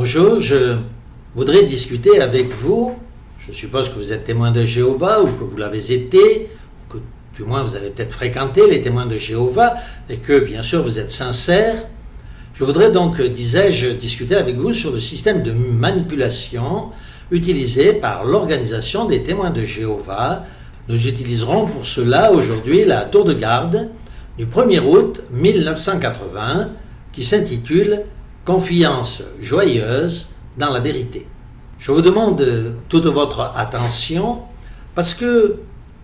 Bonjour, je voudrais discuter avec vous. Je suppose que vous êtes témoin de Jéhovah ou que vous l'avez été, ou que du moins vous avez peut-être fréquenté les témoins de Jéhovah et que bien sûr vous êtes sincère. Je voudrais donc, disais-je, discuter avec vous sur le système de manipulation utilisé par l'organisation des témoins de Jéhovah. Nous utiliserons pour cela aujourd'hui la tour de garde du 1er août 1980 qui s'intitule « Confiance joyeuse dans la vérité ». Je vous demande toute votre attention parce que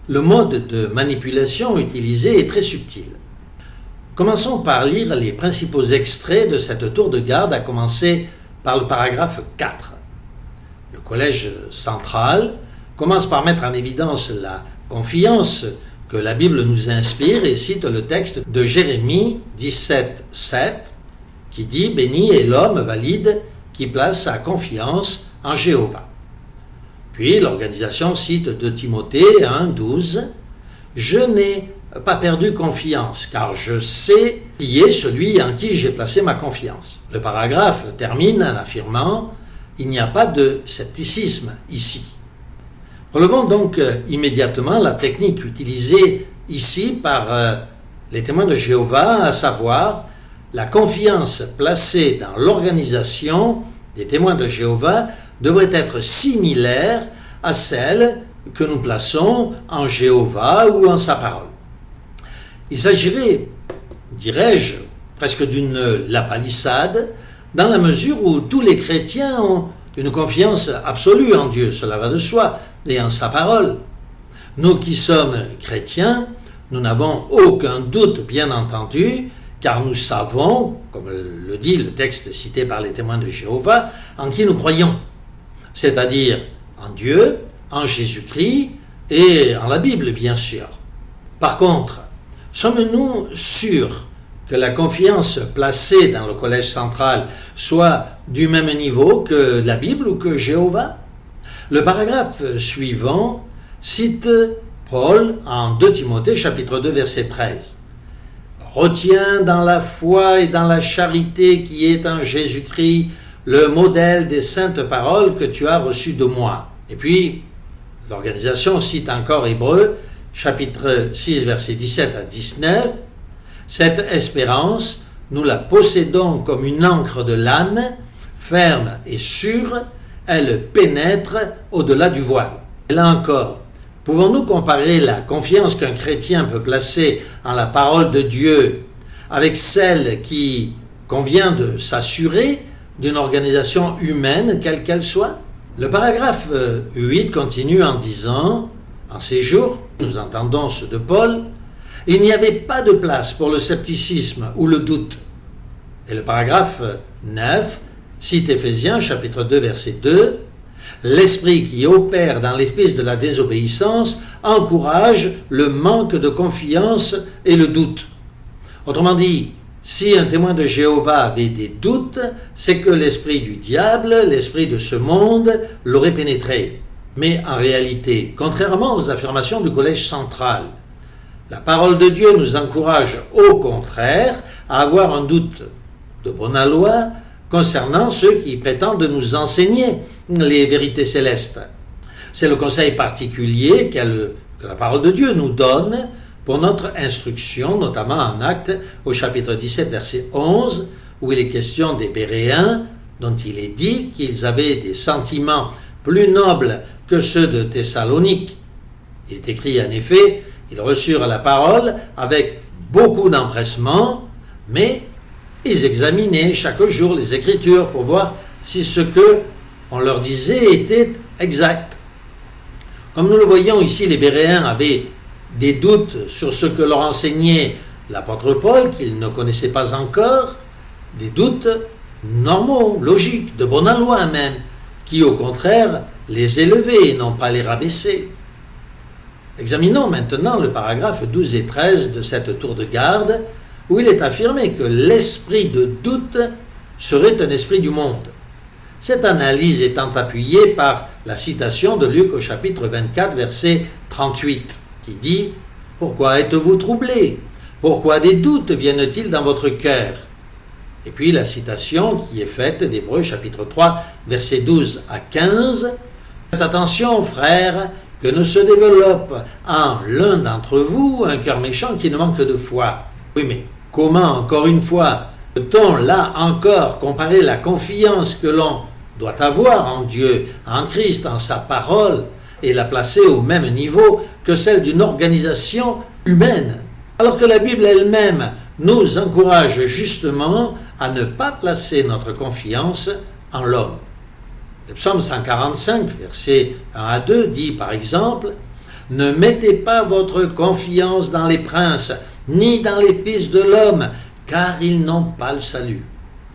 le mode de manipulation utilisé est très subtil. Commençons par lire les principaux extraits de cette tour de garde, à commencer par le paragraphe 4. Le Collège central commence par mettre en évidence la confiance que la Bible nous inspire et cite le texte de Jérémie 17, 7 qui dit « Béni est l'homme valide qui place sa confiance en Jéhovah ». Puis l'organisation cite 2 Timothée 1, 12 « Je n'ai pas perdu confiance, car je sais qui est celui en qui j'ai placé ma confiance ». Le paragraphe termine en affirmant « Il n'y a pas de scepticisme ici ». Relevons donc immédiatement la technique utilisée ici par les témoins de Jéhovah, à savoir la confiance placée dans l'organisation des témoins de Jéhovah devrait être similaire à celle que nous plaçons en Jéhovah ou en sa parole. Il s'agirait, dirais-je, presque d'une lapalissade, dans la mesure où tous les chrétiens ont une confiance absolue en Dieu, cela va de soi, et en sa parole. Nous qui sommes chrétiens, nous n'avons aucun doute, bien entendu, car nous savons, comme le dit le texte cité par les témoins de Jéhovah, en qui nous croyons, c'est-à-dire en Dieu, en Jésus-Christ et en la Bible, bien sûr. Par contre, sommes-nous sûrs que la confiance placée dans le Collège central soit du même niveau que la Bible ou que Jéhovah? Le paragraphe suivant cite Paul en 2 Timothée chapitre 2 verset 13. « Retiens dans la foi et dans la charité qui est en Jésus-Christ le modèle des saintes paroles que tu as reçues de moi. » Et puis, l'organisation cite encore Hébreux chapitre 6 verset 17 à 19. « Cette espérance, nous la possédons comme une ancre de l'âme, ferme et sûre, elle pénètre au-delà du voile. » Et là encore, pouvons-nous comparer la confiance qu'un chrétien peut placer en la parole de Dieu avec celle qui convient de s'assurer d'une organisation humaine, quelle qu'elle soit? Le paragraphe 8 continue en disant « En ces jours, nous entendons ceux de Paul, il n'y avait pas de place pour le scepticisme ou le doute. » Et le paragraphe 9 cite Éphésiens chapitre 2 verset 2. L'esprit qui opère dans les fils de la désobéissance encourage le manque de confiance et le doute. Autrement dit, si un témoin de Jéhovah avait des doutes, c'est que l'esprit du diable, l'esprit de ce monde, l'aurait pénétré. Mais en réalité, contrairement aux affirmations du Collège central, la parole de Dieu nous encourage au contraire à avoir un doute de bon aloi concernant ceux qui prétendent nous enseigner les vérités célestes. C'est le conseil particulier que la parole de Dieu nous donne pour notre instruction, notamment en Actes, au chapitre 17, verset 11, où il est question des Béréens, dont il est dit qu'ils avaient des sentiments plus nobles que ceux de Thessalonique. Il est écrit en effet, ils reçurent la parole avec beaucoup d'empressement, mais ils examinaient chaque jour les Écritures pour voir si ce que on leur disait était exact. Comme nous le voyons ici, les Béréens avaient des doutes sur ce que leur enseignait l'apôtre Paul, qu'ils ne connaissaient pas encore, des doutes normaux, logiques, de bon aloi même, qui au contraire les élevaient et non pas les rabaissaient. Examinons maintenant le paragraphe 12 et 13 de cette tour de garde, où il est affirmé que l'esprit de doute serait un esprit du monde. Cette analyse étant appuyée par la citation de Luc au chapitre 24, verset 38, qui dit « Pourquoi êtes-vous troublés? Pourquoi des doutes viennent-ils dans votre cœur? Et puis la citation qui est faite d'Hébreux chapitre 3, versets 12 à 15. Faites attention, frères, que ne se développe en l'un d'entre vous un cœur méchant qui ne manque de foi. Oui, mais comment, encore une fois, peut-on là encore comparer la confiance que l'on doit avoir en Dieu, en Christ, en sa parole, et la placer au même niveau que celle d'une organisation humaine, alors que la Bible elle-même nous encourage justement à ne pas placer notre confiance en l'homme. Le psaume 145, versets 1 à 2, dit par exemple « Ne mettez pas votre confiance dans les princes, ni dans les fils de l'homme, car ils n'ont pas le salut. »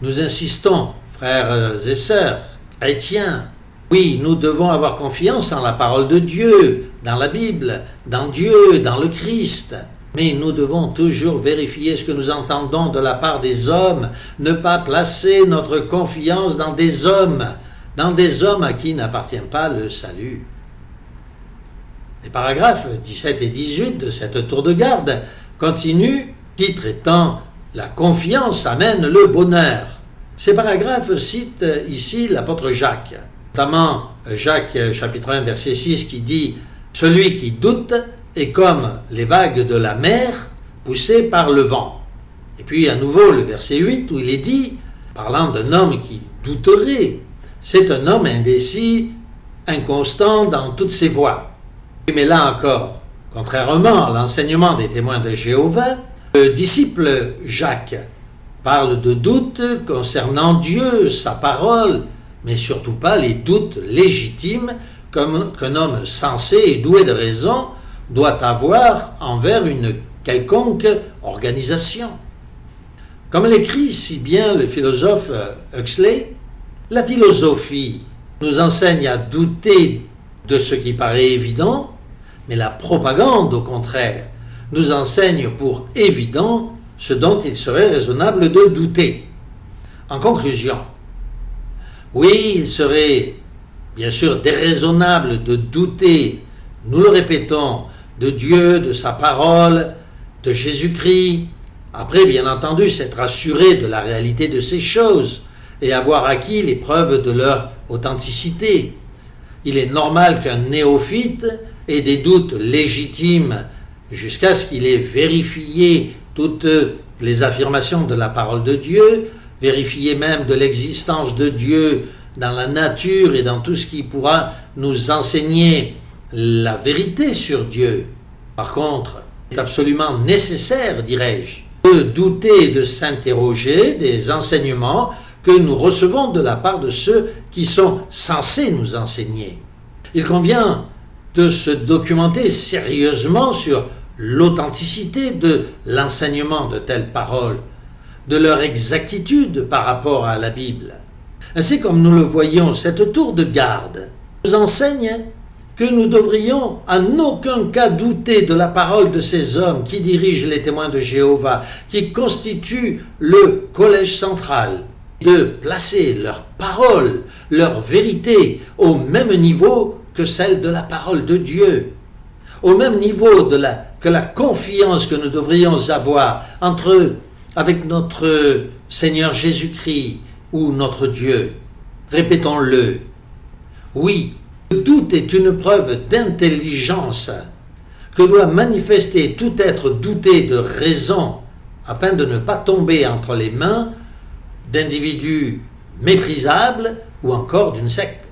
Nous insistons, frères et sœurs, chrétiens, oui, nous devons avoir confiance en la parole de Dieu, dans la Bible, dans Dieu, dans le Christ. Mais nous devons toujours vérifier ce que nous entendons de la part des hommes, ne pas placer notre confiance dans des hommes à qui n'appartient pas le salut. Les paragraphes 17 et 18 de cette tour de garde continuent, titre étant « La confiance amène le bonheur ». Ces paragraphes citent ici l'apôtre Jacques, notamment Jacques chapitre 1 verset 6 qui dit « Celui qui doute est comme les vagues de la mer poussées par le vent ». Et puis à nouveau le verset 8 où il est dit, parlant d'un homme qui douterait, c'est un homme indécis, inconstant dans toutes ses voies. Mais là encore, contrairement à l'enseignement des témoins de Jéhovah, le disciple Jacques parle de doutes concernant Dieu, sa parole, mais surtout pas les doutes légitimes qu'un homme sensé et doué de raison doit avoir envers une quelconque organisation. Comme l'écrit si bien le philosophe Huxley, la philosophie nous enseigne à douter de ce qui paraît évident, mais la propagande, au contraire, nous enseigne pour évident ce dont il serait raisonnable de douter. En conclusion, oui, il serait bien sûr déraisonnable de douter, nous le répétons, de Dieu, de sa parole, de Jésus-Christ, après bien entendu s'être assuré de la réalité de ces choses et avoir acquis les preuves de leur authenticité. Il est normal qu'un néophyte ait des doutes légitimes jusqu'à ce qu'il ait vérifié toutes les affirmations de la parole de Dieu, vérifié même de l'existence de Dieu dans la nature et dans tout ce qui pourra nous enseigner la vérité sur Dieu. Par contre, il est absolument nécessaire, dirais-je, de douter et de s'interroger des enseignements que nous recevons de la part de ceux qui sont censés nous enseigner. Il convient de se documenter sérieusement sur l'authenticité de l'enseignement de telles paroles, de leur exactitude par rapport à la Bible. Ainsi comme nous le voyons, cette tour de garde nous enseigne que nous devrions en aucun cas douter de la parole de ces hommes qui dirigent les témoins de Jéhovah, qui constituent le collège central, de placer leur parole, leur vérité au même niveau que celle de la parole de Dieu, au même niveau que la confiance que nous devrions avoir avec notre Seigneur Jésus-Christ ou notre Dieu. Répétons-le. Oui, le doute est une preuve d'intelligence que doit manifester tout être douté de raison afin de ne pas tomber entre les mains d'individus méprisables ou encore d'une secte.